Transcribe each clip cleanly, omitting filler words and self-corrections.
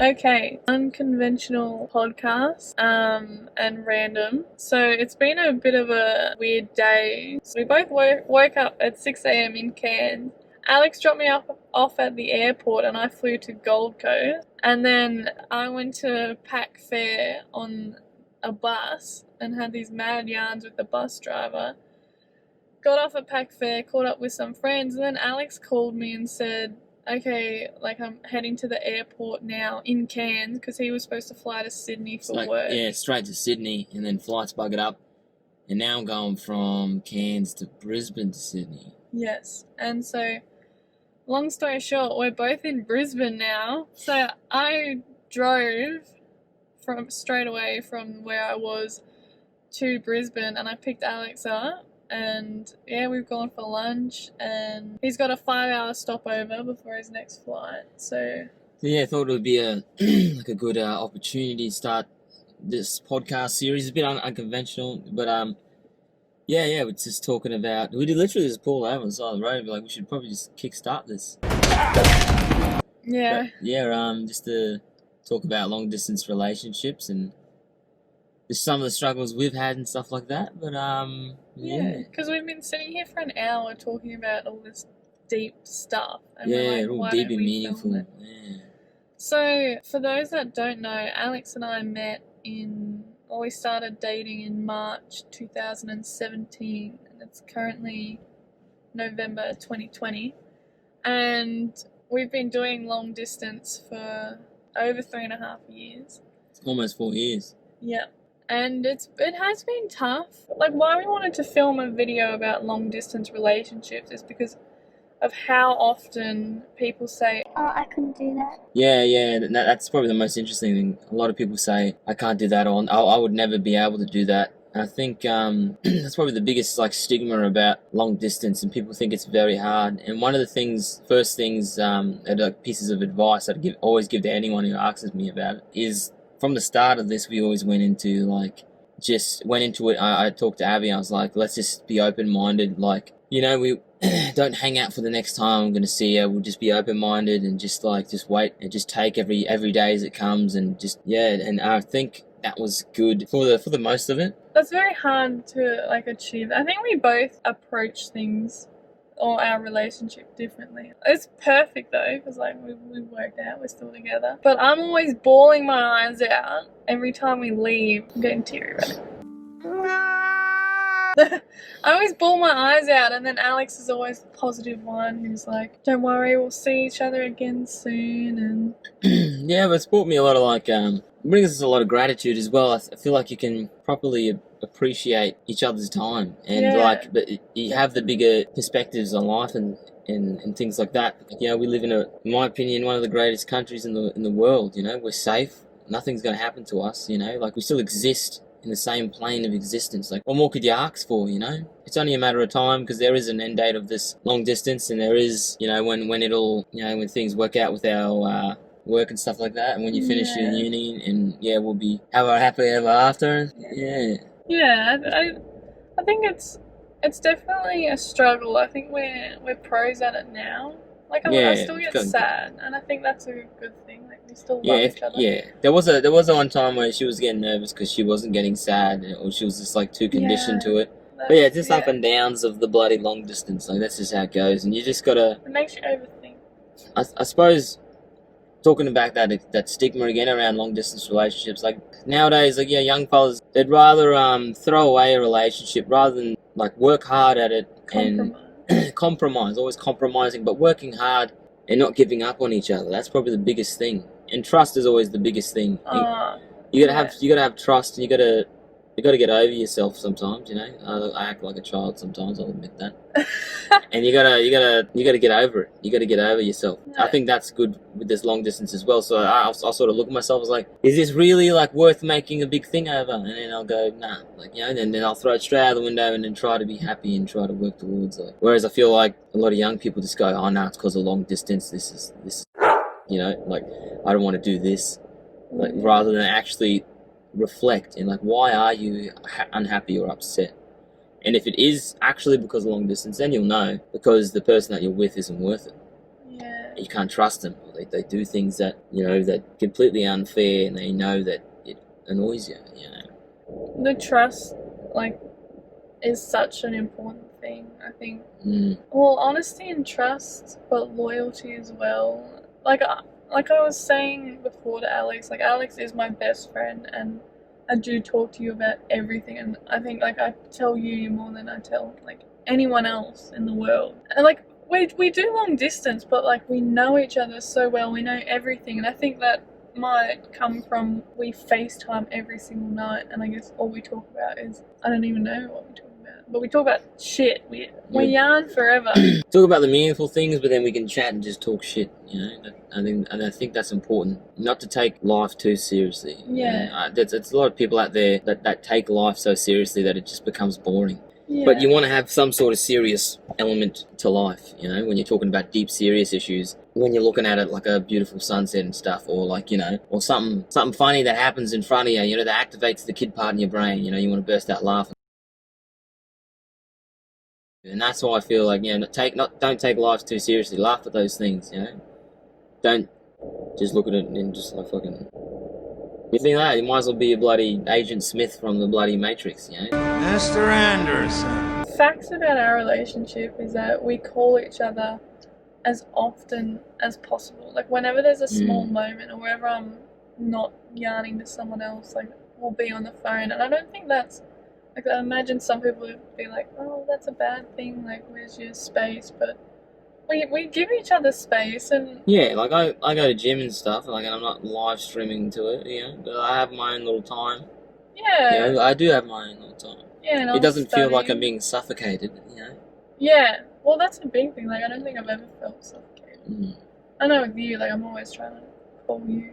Okay, unconventional podcast and random. So it's been a bit of a weird day. So we both woke up at 6 a.m. in Cairns. Alex dropped me off at the airport and I flew to Gold Coast. And then I went to Pack Fair on a bus and had these mad yarns with the bus driver. Got off at Pack Fair, caught up with some friends, and then Alex called me and said, okay, like I'm heading to the airport now in Cairns because he was supposed to fly to Sydney for work. Yeah, straight to Sydney and then flights buggered up. And now I'm going from Cairns to Brisbane to Sydney. Yes, and so long story short, we're both in Brisbane now. So I drove straight away from where I was to Brisbane and I picked Alex up. And yeah, we've gone for lunch and he's got a 5-hour stopover before his next flight. So yeah, I thought it would be a like a good opportunity to start this podcast series. It's a bit unconventional, but yeah, we're just talking about. We did literally just pull over on the side of the road. Like we should probably just kickstart this. Yeah. But, yeah, just to talk about long distance relationships and just some of the struggles we've had and stuff like that. But yeah, because we've been sitting here for an hour talking about all this deep stuff. And yeah, we're like, all deep and meaningful. Yeah. So, for those that don't know, Alex and I met we started dating in March 2017, and it's currently November 2020. And we've been doing long distance for over 3.5 years. It's almost 4 years. Yeah. And it has been tough. Like, why we wanted to film a video about long distance relationships is because of how often people say, oh, I couldn't do that. Yeah, that's probably the most interesting thing. A lot of people say, I can't do that, or I would never be able to do that. And I think that's probably the biggest stigma about long distance, and people think it's very hard. And one of the first things, pieces of advice I'd always give to anyone who asks me about it is, from the start of this, we always went into it. I talked to Abby. I was like, let's just be open-minded. We don't hang out for the next time I'm going to see her. We'll just be open-minded and just wait and just take every day as it comes and And I think that was good for the most of it. That's very hard to achieve. I think we both approach things or our relationship differently. It's perfect though, because we worked out, we're still together. But I'm always bawling my eyes out every time we leave. I'm getting teary right now. I always bawl my eyes out, and then Alex is always the positive one who's like, don't worry, we'll see each other again soon. And yeah, but it's brought me a lot of brings us a lot of gratitude as well. I feel like you can properly appreciate each other's time and but you have the bigger perspectives on life and things like that. We live in in my opinion, one of the greatest countries in the world. We're safe. Nothing's going to happen to us. We still exist in the same plane of existence. What more could you ask for? It's only a matter of time, because there is an end date of this long distance, and there is when things work out with our work and stuff like that, and when you finish your uni, and we'll be happily ever after. I think it's definitely a struggle. I think we're pros at it now. I still get sad, and I think that's a good thing. We still love each other. Yeah, there was a one time where she was getting nervous because she wasn't getting sad, or she was just too conditioned to it. But it's just up and downs of the bloody long distance. That's just how it goes, and you just gotta. It makes you overthink. I suppose. Talking about that stigma again around long distance relationships, nowadays, young fellas, they'd rather throw away a relationship rather than work hard at it and compromise, always compromising, but working hard and not giving up on each other. That's probably the biggest thing. And trust is always the biggest thing. You gotta have trust, and you gotta get over yourself sometimes. I act like a child sometimes. I'll admit that. And you gotta get over it. You gotta get over yourself. I think that's good with this long distance as well. So I'll sort of look at myself as is this really worth making a big thing over? And then I'll go, nah, and then I'll throw it straight out the window and then try to be happy and try to work towards it. Whereas I feel like a lot of young people just go, oh no, it's because of long distance. This is I don't want to do this, rather than actually reflect and why are you unhappy or upset. And if it is actually because of long distance, then you'll know, because the person that you're with isn't worth it. you can't trust them. Or they do things that, you know, that completely unfair, and they know that it annoys you, you know. The trust, like, is such an important thing, I think. Mm. Well, honesty and trust, but loyalty as well. Like I was saying before to Alex, like, Alex is my best friend, and I do talk to you about everything, and I think, like, I tell you more than I tell, like, anyone else in the world. And, like, we do long distance, but, like, we know each other so well, we know everything, and I think that might come from we FaceTime every single night, and I guess all we talk about is, I don't even know what we talk about, but we talk about shit. We yarn forever. Talk about the meaningful things, but then we can chat and just talk shit, you know. I think that's important. Not to take life too seriously. Yeah. You know, there's a lot of people out there that take life so seriously that it just becomes boring. Yeah. But you want to have some sort of serious element to life, you know, when you're talking about deep, serious issues. When you're looking at it like a beautiful sunset and stuff, or like, you know, or something funny that happens in front of you, you know, that activates the kid part in your brain. You know, you want to burst out laughing. And that's why I feel like, you know, don't take life too seriously. Laugh at those things, you know. Don't just look at it and just like fucking. You think that you might as well be a bloody Agent Smith from the bloody Matrix, you know. Mr. Anderson. Facts about our relationship is that we call each other as often as possible. Like, whenever there's a small moment, or wherever I'm not yarning to someone else, like, we'll be on the phone. And I don't think that's, like, I imagine some people would be like, oh, that's a bad thing, like, where's your space? But we give each other space. And yeah, like I go to gym and stuff, like, and I'm not live streaming to it, you know, but I have my own little time. yeah, You know, I do have my own little time. yeah, and It I'm doesn't feel like I'm studying. being suffocated, you know. Yeah, well, that's a big thing. Like, I don't think I've ever felt suffocated. Mm. I know with you, like, I'm always trying to call you.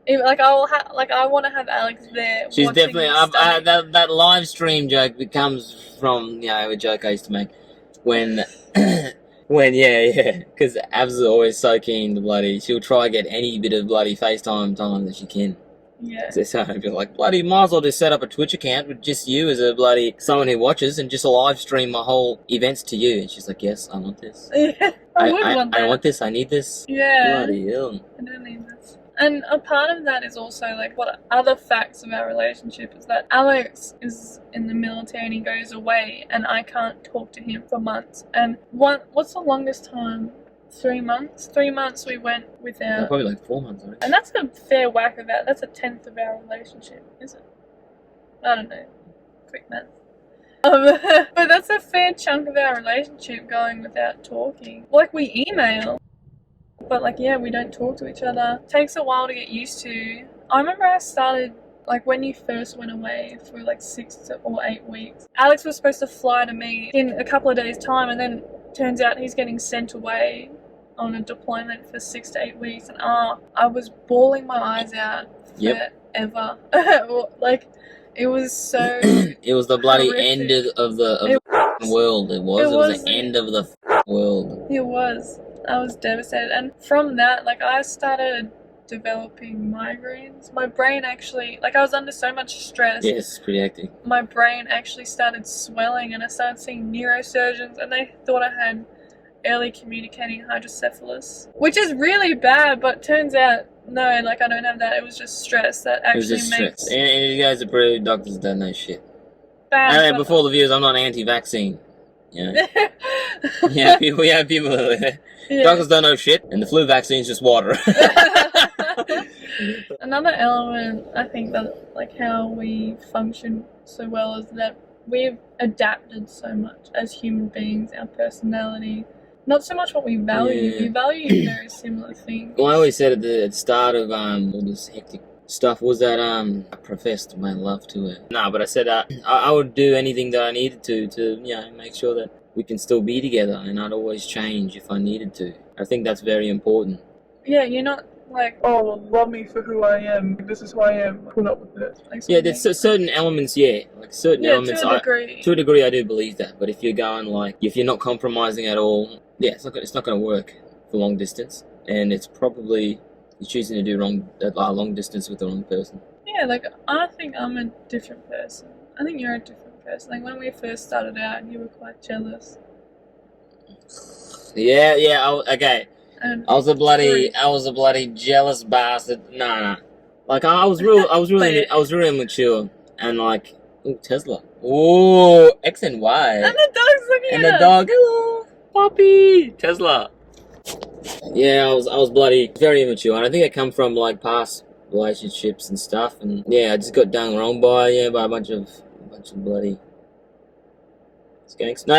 Even, like, I want to have Alex there. She's watching definitely me study. that live stream joke becomes from, you know, a joke I used to make when because Abs is always so keen to bloody, she'll try to get any bit of bloody FaceTime time that she can. Yeah. So I'd be like, bloody, might as well just set up a Twitch account with just you as a bloody someone who watches, and just live stream my whole events to you. And she's like, yes, I want this. I would want that. I want this. I need this. Yeah. Bloody hell. I don't need this. And a part of that is also, like, what other facts of our relationship is that Alex is in the military and he goes away, and I can't talk to him for months. And what's the longest time? 3 months? 3 months we went without. Probably like 4 months already. And that's a fair whack of that. That's a tenth of our relationship, is it? I don't know. Quick math. But that's a fair chunk of our relationship going without talking. Like, we email, but, like, yeah, we don't talk to each other. Takes a while to get used to. I remember I started, like, when you first went away for like 6 or 8 weeks. Alex was supposed to fly to me in a couple of days' time, and then turns out he's getting sent away on a deployment for 6 to 8 weeks, and I was bawling my eyes out forever. Like, it was so. It was the bloody horrific. end of the world. It was the end of the world. It was. I was devastated, and from that, like, I started developing migraines. My brain actually, like, I was under so much stress. Yes, it's pretty hectic. My brain actually started swelling, and I started seeing neurosurgeons, and they thought I had early communicating hydrocephalus, which is really bad, but turns out no, like, I don't have that. It was just stress that It was actually just makes stress. And you guys are pretty doctors don't know shit. bad. Hey, before the views, I'm not anti-vaccine. You know? Yeah, we have people that Yeah. doctors don't know shit, and the flu vaccine's just water. Another element, I think, that, like, how we function so well is that we've adapted so much as human beings, our personality. Not so much what we value. Yeah. We value very similar things. Well, I always said at the start of all this hectic stuff was that I professed my love to her. No, but I said I would do anything that I needed to you know, make sure that we can still be together, and I'd always change if I needed to. I think that's very important. Yeah, you're not like, oh, well, love me for who I am. This is who I am. Put up with this. Like, Yeah, there's certain elements, like certain elements. to a degree. To a degree, I do believe that. But if you're going like, if you're not compromising at all, yeah, it's not going to work for long distance, and it's probably you're choosing to do long distance with the wrong person. Yeah, like, I think I'm a different person. I think you're a different person. Like, when we first started out, you were quite jealous. Yeah, okay. And I was a bloody jealous bastard. Nah. Like I was really immature and like, ooh, Tesla. Ooh, X and Y. And the dog's looking And at the us. dog, hello, puppy, Tesla. Yeah, I was bloody very immature, and I think it come from like past relationships and stuff, and yeah, I just got done wrong by a bunch of bloody skanks. No.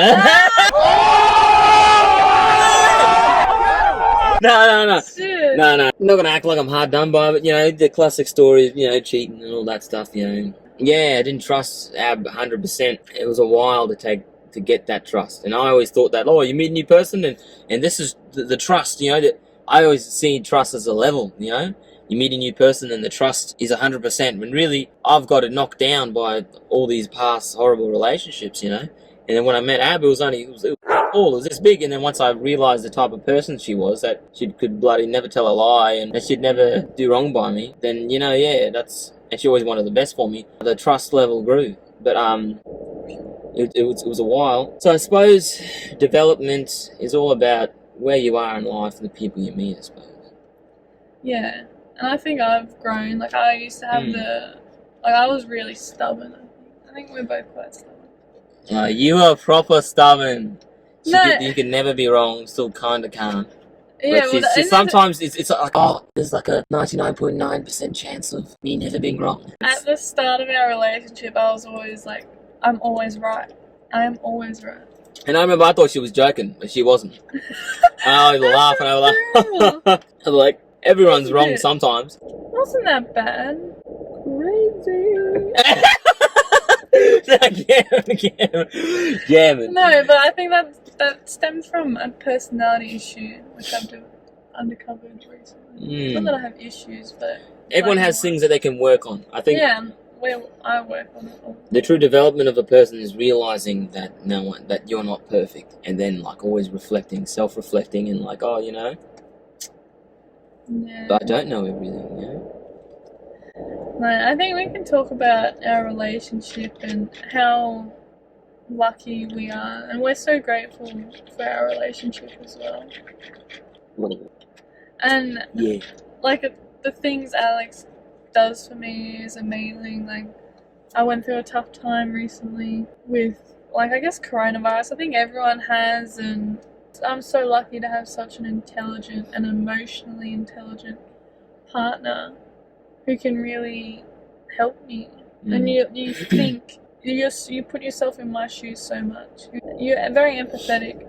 Shit. No. I'm not gonna act like I'm hard done by, but the classic story, cheating and all that stuff. Yeah, I didn't trust Ab 100%. It was a while to get that trust, and I always thought that, you meet a new person, and this is the trust. That I always see trust as a level. You meet a new person, and the trust is 100%. When really, I've got it knocked down by all these past horrible relationships. And then when I met Ab, it was this big. And then once I realised the type of person she was, that she could bloody never tell a lie, and that she'd never do wrong by me, then and she always wanted the best for me. The trust level grew, but it was a while. So I suppose development is all about where you are in life and the people you meet, I suppose. Yeah, and I think I've grown. Like I used to have I was really stubborn. I think we're both quite stubborn. You are proper stubborn. No. You can never be wrong. Still kind of can't. Yeah, But sometimes it's like, there's like a 99.9% chance of me never being wrong. At the start of our relationship, I was always like, I'm always right. I am always right. And I remember I thought she was joking, but she wasn't. I was laughing. I was like, everyone's wrong sometimes. Wasn't that bad? Crazy. Yeah, man. No, but I think that stems from a personality issue, which I've uncovered recently. Not that I have issues, but everyone has things that they can work on. I think. Yeah, I work on it all. The true development of a person is realizing that that you're not perfect, and then like always self-reflecting, and like, Yeah. But I don't know everything. No, I think we can talk about our relationship and how lucky we are, and we're so grateful for our relationship as well. And like the things Alex does for me is amazing. Like I went through a tough time recently with I guess coronavirus. I think everyone has, and I'm so lucky to have such an intelligent and emotionally intelligent partner who can really help me. And you think you put yourself in my shoes so much. You're very empathetic.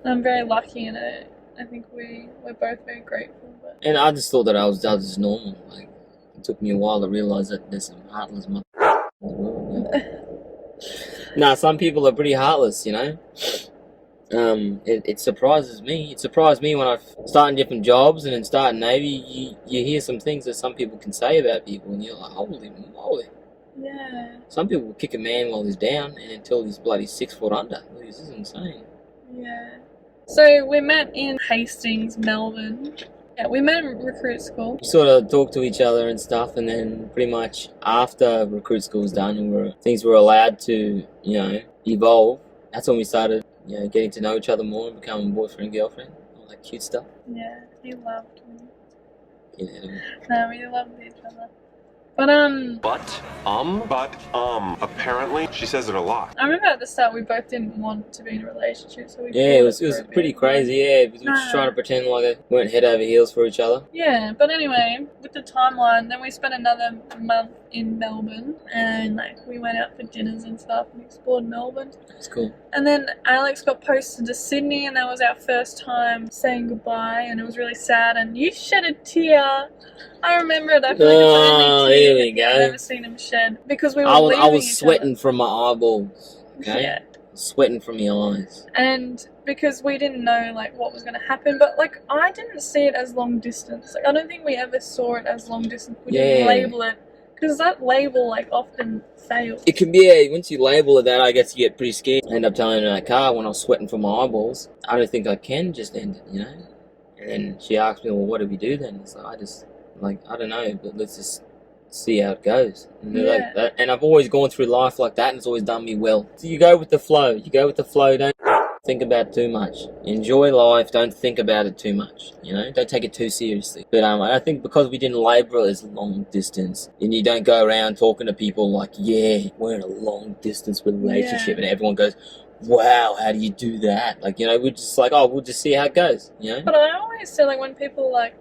I'm very lucky in it. I think we're both very grateful. And I just thought that I was just normal. Like it took me a while to realize that there's some heartless in the world. Nah, some people are pretty heartless. It surprises me. It surprised me when I started different jobs and then started Navy. You hear some things that some people can say about people, and you're like, holy moly. Yeah. Some people will kick a man while he's down and until he's bloody 6 foot under. This is insane. Yeah. So we met in Hastings, Melbourne. Yeah, we met in recruit school. We sort of talked to each other and stuff, and then pretty much after recruit school was done and things were allowed to, evolve, that's when we started, getting to know each other more and becoming boyfriend and girlfriend, all that cute stuff. Yeah, he loved me. Yeah. No, we loved each other. But apparently, she says it a lot. I remember at the start we both didn't want to be in a relationship, so we it was pretty crazy, because we were just trying to pretend like we weren't head over heels for each other. Yeah, but anyway, with the timeline, then we spent another month in Melbourne, and we went out for dinners and stuff and explored Melbourne. That's cool. And then Alex got posted to Sydney, and that was our first time saying goodbye, and it was really sad, and you shed a tear. I remember it. I feel like it's the only tear here we go. I've never seen him shed, because we were I leaving was each sweating other. from my eyeballs. Okay? Yeah. Sweating from your eyes. And because we didn't know what was going to happen, but I didn't see it as long distance. I don't think we ever saw it as long distance. We didn't label it, because that label often fails. It can be once you label it that, I guess you get pretty scared. I end up telling her in that car when I was sweating from my eyeballs, I don't think I can just end it, And then she asked me, well, what do we do then? So I just I don't know, but let's just see how it goes. And like that. And I've always gone through life like that, and it's always done me well. So you go with the flow. Don't think about it too much. Enjoy life. Don't think about it too much. You know, don't take it too seriously. But I think because we didn't label it as long distance, and you don't go around talking to people like, yeah, we're in a long distance relationship, and everyone goes, wow, how do you do that? Like, you know, we're just like, oh, we'll just see how it goes. You know. But I always say, like, when people like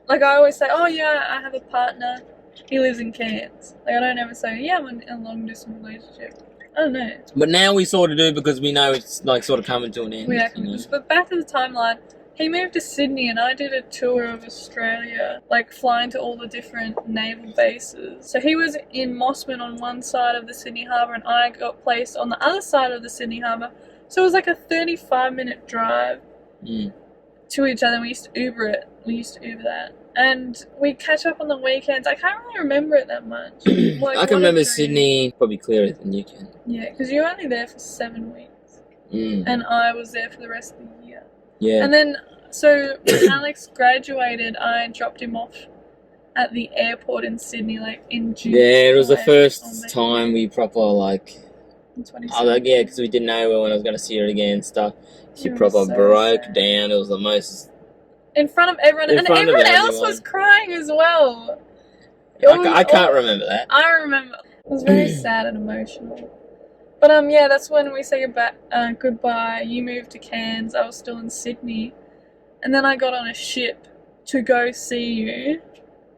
I always say, oh yeah, I have a partner. He lives in Cairns. Like, I don't ever say, yeah, I'm in a long distance relationship. I don't know. But now we sort of do because we know it's like sort of coming to an end. Yeah, you know? but back to the timeline. He moved to Sydney and I did a tour of Australia, like flying to all the different naval bases. So he was in Mossman on one side of the Sydney Harbour and I got placed on the other side of the Sydney Harbour. So it was like a 35-minute drive to each other. We used to Uber it. We used to Uber that. And we catch up on the weekends. I can't really remember it that much. Like, I can remember Sydney probably clearer than you can. Yeah, because you were only there for 7 weeks. And I was there for the rest of the year. Yeah. And then, so when Alex graduated, I dropped him off at the airport in Sydney, like in June. Yeah, it was the first time we proper, like... yeah, because we didn't know when I was going to see her again and stuff. She proper broke down. It was the most... In front of everyone, and everyone else was crying as well. I can't remember that. I remember. It was very sad and emotional. But yeah, that's when we say goodbye. You moved to Cairns. I was still in Sydney, and then I got on a ship to go see you,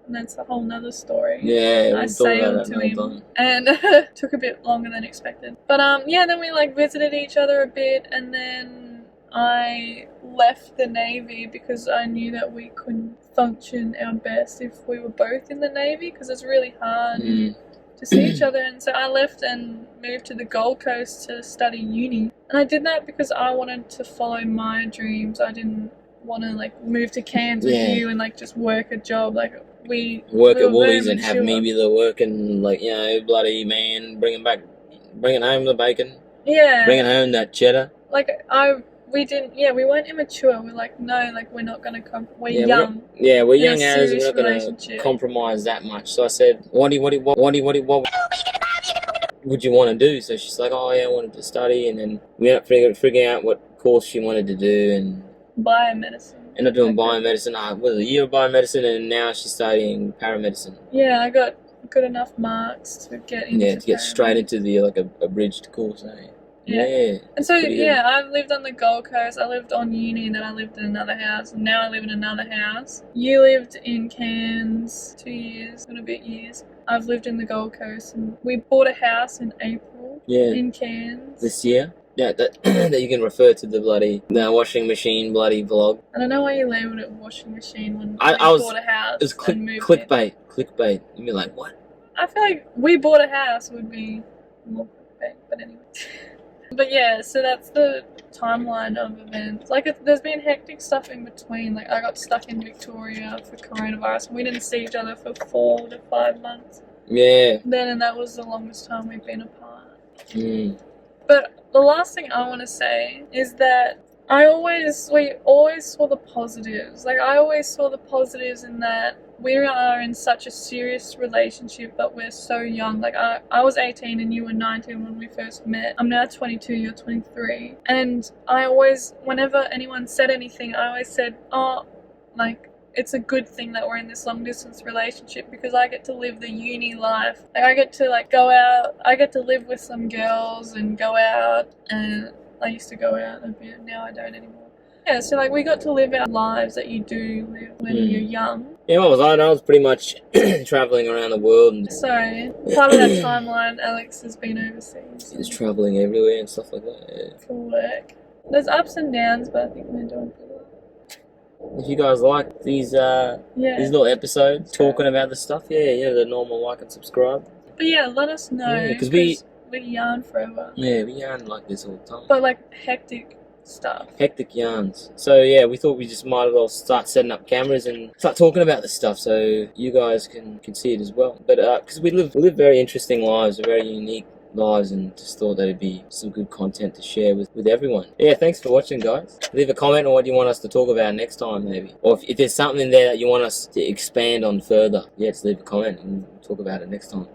and that's a whole nother story. Yeah, I sailed to him, and took a bit longer than expected. But yeah, then we like visited each other a bit, and then I left the Navy because I knew that we couldn't function our best if we were both in the Navy, because it's really hard to see each other. And so I left and moved to the Gold Coast to study uni. And I did that because I wanted to follow my dreams. I didn't want to like move to Cairns with you and like just work a job. Like we work at Woolies and have me be the work and like, you know, bloody man, bringing home the bacon. Yeah. Bringing home that cheddar. Like we weren't immature. We're like, no, like we're not going to we're young. We're young as we're not going to compromise that much. So I said, what would you want to do? So she's like, oh yeah, I wanted to study, and then we ended up figuring out what course she wanted to do, and biomedicine. Ended up doing biomedicine. Was a year of biomedicine, and now she's studying paramedicine. Yeah, I got good enough marks to get into. Yeah, to get straight into the like a abridged course. Yeah. And so, I've lived on the Gold Coast, I lived on uni, and then I lived in another house, and now I live in another house. You lived in Cairns 2 years, and a bit years. I've lived in the Gold Coast, and we bought a house in April in Cairns. This year? Yeah, that you can refer to the washing machine bloody vlog. I don't know why you labelled it washing machine when we bought a house. It was clickbait. You'd be like, what? I feel like we bought a house would be more clickbait, but anyway. But yeah, so that's the timeline of events. Like, there's been hectic stuff in between. Like, I got stuck in Victoria for coronavirus, and we didn't see each other for 4 to 5 months. Yeah. And that was the longest time we've been apart. But the last thing I want to say is that we always saw the positives. Like, I always saw the positives in that we are in such a serious relationship, but we're so young. Like, I was 18 and you were 19 when we first met. I'm now 22, you're 23. And I always, whenever anyone said anything, I always said, oh, like, it's a good thing that we're in this long distance relationship because I get to live the uni life. Like, I get to like go out, I get to live with some girls and go out, and I used to go out a bit, now I don't anymore. Yeah, so like we got to live our lives that you do live when you're young. Yeah, what was I? I was pretty much travelling around the world. And so, part of that timeline, Alex has been overseas. He's travelling everywhere and stuff like that, yeah. For work. There's ups and downs, but I think we're doing pretty well. If you guys like these little episodes talking about the stuff, the normal like and subscribe. But yeah, let us know. Because we yarn forever. Yeah, we yarn like this all the time. But like hectic stuff. Hectic yarns. So yeah, we thought we just might as well start setting up cameras and start talking about this stuff so you guys can see it as well. But because we live very interesting lives, very unique lives, and just thought that it'd be some good content to share with everyone. Yeah, thanks for watching, guys. Leave a comment on what you want us to talk about next time, maybe. Or if there's something there that you want us to expand on further, just leave a comment and we'll talk about it next time.